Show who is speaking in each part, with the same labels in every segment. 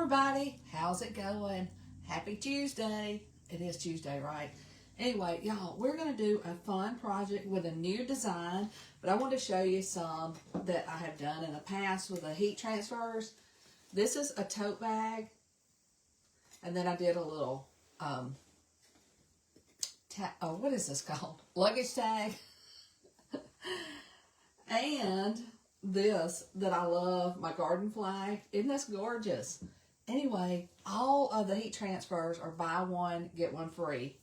Speaker 1: everybody, how's it going? Happy Tuesday. It is Tuesday, right? Anyway, y'all, we're going to do a fun project with a new design, but I want to show you some that I have done in the past with the heat transfers. This is a tote bag, and then I did a little, what is this called? Luggage tag. And this that I love, my garden flag. Isn't this gorgeous? Anyway, all of the heat transfers are buy one, get one free.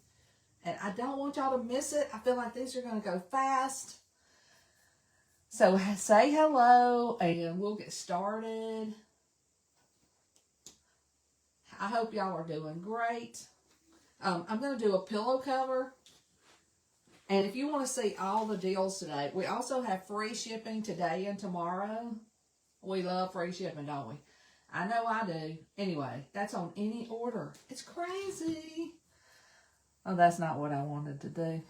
Speaker 1: And I don't want y'all to miss it. I feel like these are going to go fast. So say hello and we'll get started. I hope y'all are doing great. I'm going to do a pillow cover. And if you want to see all the deals today, we also have free shipping today and tomorrow. We love free shipping, don't we? I know I do. Anyway, that's on any order. It's crazy. Oh, that's not what I wanted to do.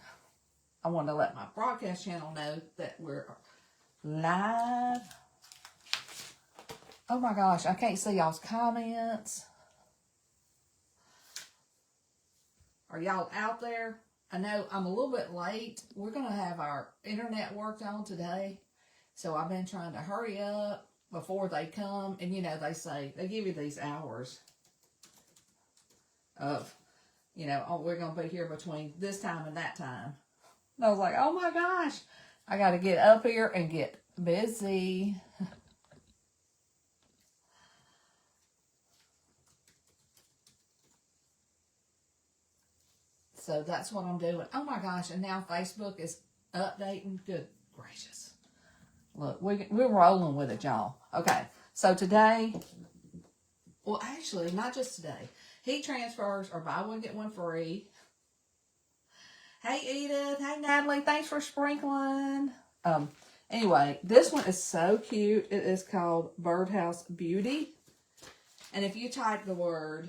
Speaker 1: I wanted to let my broadcast channel know that we're live. Oh my gosh, I can't see y'all's comments. Are y'all out there? I know I'm a little bit late. We're going to have our internet worked on today. So I've been trying to hurry up before they come. And you know, they say, they give you these hours of, you know, oh, we're going to be here between this time and that time. And I was like, oh my gosh, I got to get up here and get busy. So that's what I'm doing. Oh my gosh, and now Facebook is updating. Good gracious. Look, we're rolling with it, y'all. Okay, so today, well actually, not just today. Heat transfers are buy one, get one free. Hey Edith, hey Natalie, thanks for sprinkling. Anyway, this one is so cute. It is called Birdhouse Beauty. And if you type the word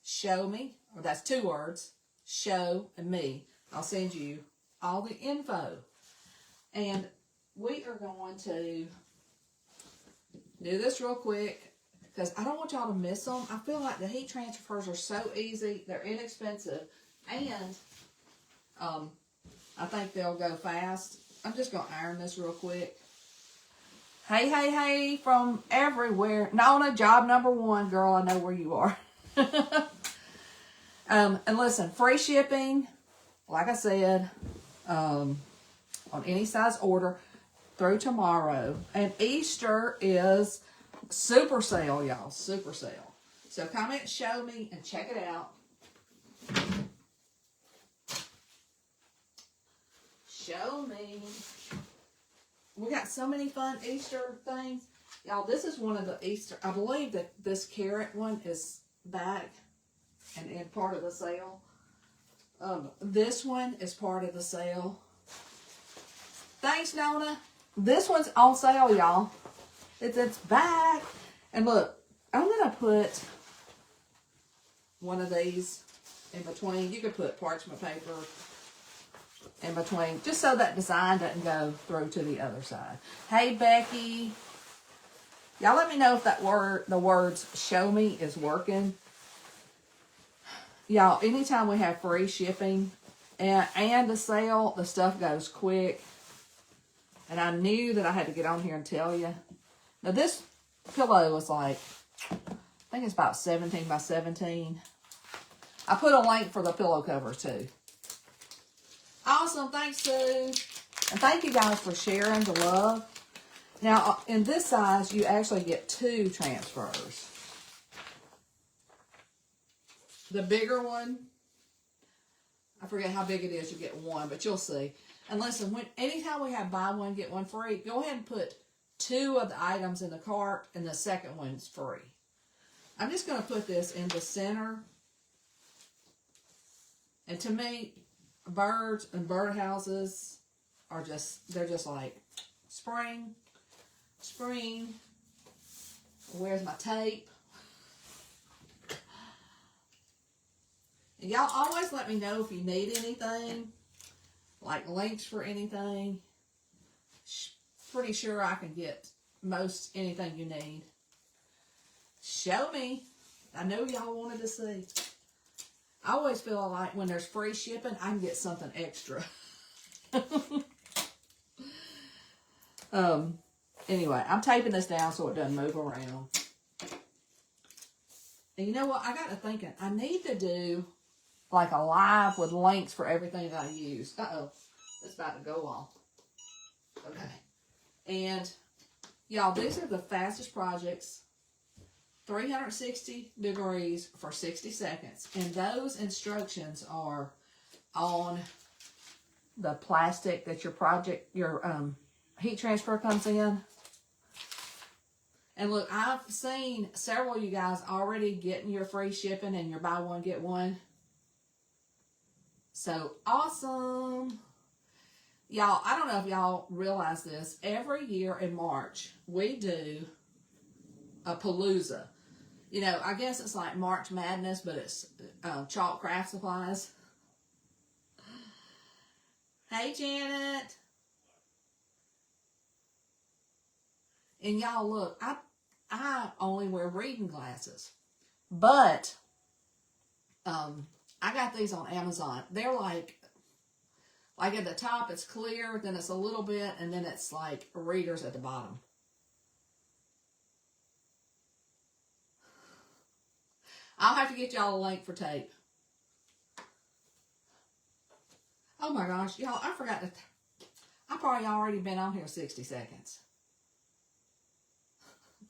Speaker 1: show me, or that's two words, show and me, I'll send you all the info. And we are going to do this real quick because I don't want y'all to miss them. I feel like the heat transfers are so easy, they're inexpensive, and I think they'll go fast. I'm just going to iron this real quick. Hey, hey, hey from everywhere. Nona, job number one, girl, I know where you are. And listen, free shipping, like I said, on any size order through tomorrow. And Easter is super sale, y'all, super sale. So comment, show me, and check it out. Show me. We got so many fun Easter things. Y'all, this is one of the Easter, I believe that this carrot one is back and in part of the sale. This one is part of the sale. Thanks, Nona. This one's on sale, y'all. It's back. And look, I'm going to put one of these in between. You could put parchment paper in between, just so that design doesn't go through to the other side. Hey, Becky. Y'all let me know if that the words show me is working. Y'all, anytime we have free shipping and a sale, the stuff goes quick. And I knew that I had to get on here and tell you. Now, this pillow was like, I think it's about 17 by 17. I put a link for the pillow covers, too. Awesome. Thanks, Sue. And thank you guys for sharing the love. Now, in this size, you actually get two transfers. The bigger one, I forget how big it is, you get one, but you'll see. And listen, anytime we have buy one, get one free, go ahead and put two of the items in the cart, and the second one's free. I'm just going to put this in the center. And to me, birds and birdhouses are they're just like spring. Where's my tape? And y'all always let me know if you need anything, like links for anything. Pretty sure I can get most anything you need. Show me. I know y'all wanted to see. I always feel like when there's free shipping, I can get something extra. Anyway, I'm taping this down so it doesn't move around. And you know what? I got to thinking, I need to do like a live with links for everything that I use. Uh-oh, it's about to go off. Okay. And y'all, these are the fastest projects. 360 degrees for 60 seconds. And those instructions are on the plastic that your heat transfer comes in. And look, I've seen several of you guys already getting your free shipping and your buy one, get one. So awesome. Y'all, I don't know if y'all realize this. Every year in March, we do a palooza. You know, I guess it's like March Madness, but it's chalk craft supplies. Hey, Janet. And y'all, look, I only wear reading glasses. But I got these on Amazon. They're like at the top it's clear, then it's a little bit, and then it's like readers at the bottom. I'll have to get y'all a link for tape. Oh my gosh, y'all, I forgot to... I probably already been on here 60 seconds.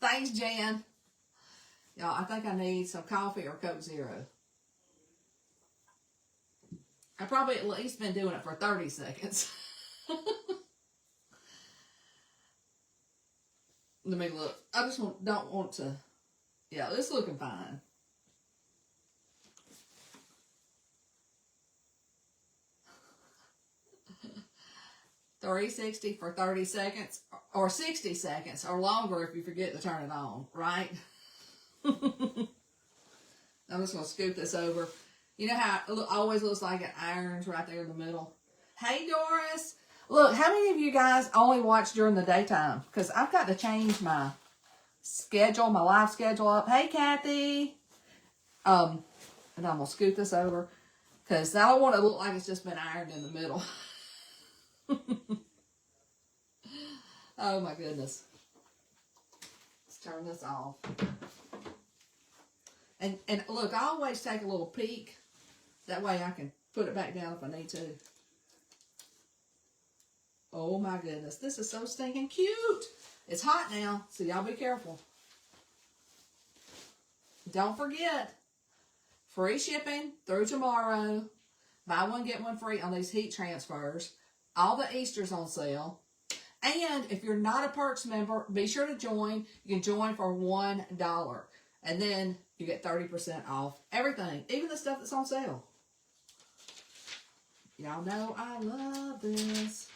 Speaker 1: Thanks, Jan. Y'all, I think I need some coffee or Coke Zero. I've probably at least been doing it for 30 seconds. Let me look. I just don't want to... Yeah, it's looking fine. $360 for 30 seconds or 60 seconds or longer if you forget to turn it on, right? I'm just going to scoop this over. You know how it always looks like an iron's right there in the middle? Hey, Doris. Look, how many of you guys only watch during the daytime? Because I've got to change my schedule, my live schedule up. Hey, Kathy. And I'm going to scoop this over because I don't want it to look like it's just been ironed in the middle. Oh my goodness. Let's turn this off. And look, I always take a little peek. That way I can put it back down if I need to. Oh my goodness. This is so stinking cute. It's hot now, so y'all be careful. Don't forget, free shipping through tomorrow. Buy one, get one free on these heat transfers. All the Easter's on sale. And if you're not a Perks member, be sure to join. You can join for $1. And then you get 30% off everything, even the stuff that's on sale. Y'all know I love this.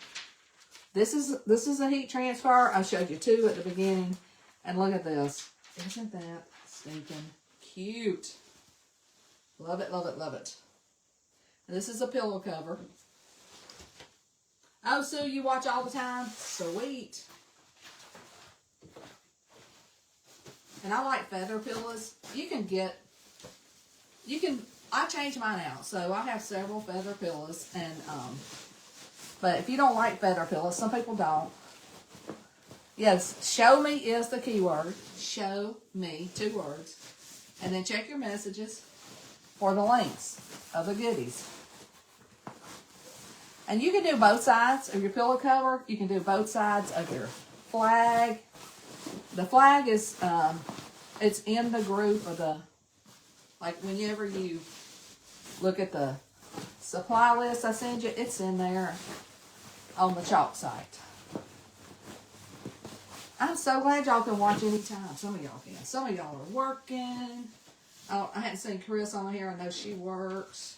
Speaker 1: This is a heat transfer. I showed you two at the beginning. And look at this. Isn't that stinking cute? Love it, love it, love it. And this is a pillow cover. Oh, Sue, you watch all the time? Sweet. And I like feather pillows. I change mine out. So I have several feather pillows. And, but if you don't like feather pillows, some people don't. Yes, show me is the key word. Show me, 2 words. And then check your messages for the links of the goodies. And you can do both sides of your pillow cover. You can do both sides of your flag. The flag is, it's in the group of the, like whenever you look at the supply list I send you, it's in there on the chalk site. I'm so glad y'all can watch anytime. Some of y'all can. Some of y'all are working. Oh, I hadn't seen Chris on here. I know she works.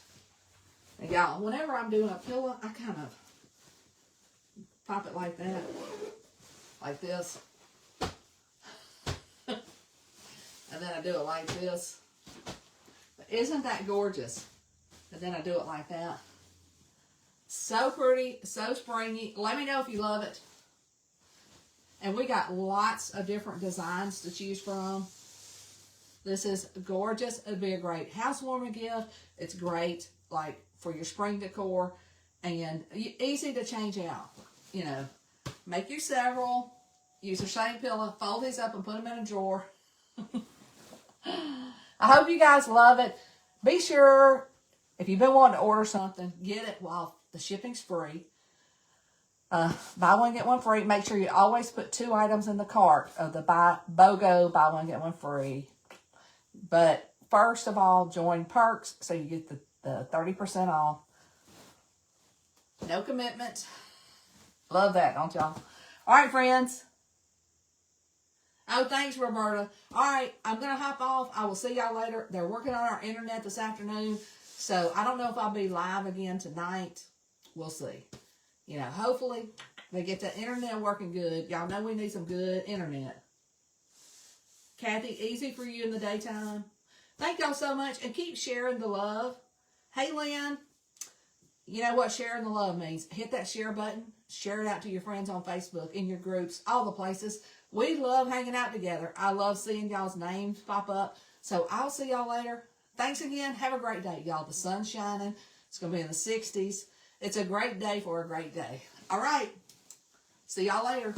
Speaker 1: And y'all, whenever I'm doing a pillow, I kind of pop it like that. Like this. And then I do it like this. But isn't that gorgeous? And then I do it like that. So pretty, so springy. Let me know if you love it. And we got lots of different designs to choose from. This is gorgeous. It'd be a great housewarming gift. It's great, like, for your spring decor, and easy to change out. You know, make you several. Use the same pillow. Fold these up and put them in a drawer. I hope you guys love it. Be sure, if you've been wanting to order something, get it while the shipping's free. Buy one, get one free. Make sure you always put 2 items in the cart of the BOGO, buy one, get one free. But first of all, join perks so you get the 30% off. No commitment. Love that, don't y'all? All right, friends. Oh, thanks, Roberta. All right, I'm going to hop off. I will see y'all later. They're working on our internet this afternoon, so I don't know if I'll be live again tonight. We'll see. You know, hopefully they get the internet working good. Y'all know we need some good internet. Kathy, easy for you in the daytime. Thank y'all so much, and keep sharing the love. Hey, Lynn, you know what sharing the love means. Hit that share button. Share it out to your friends on Facebook, in your groups, all the places. We love hanging out together. I love seeing y'all's names pop up. So I'll see y'all later. Thanks again. Have a great day, y'all. The sun's shining. It's going to be in the 60s. It's a great day for a great day. All right. See y'all later.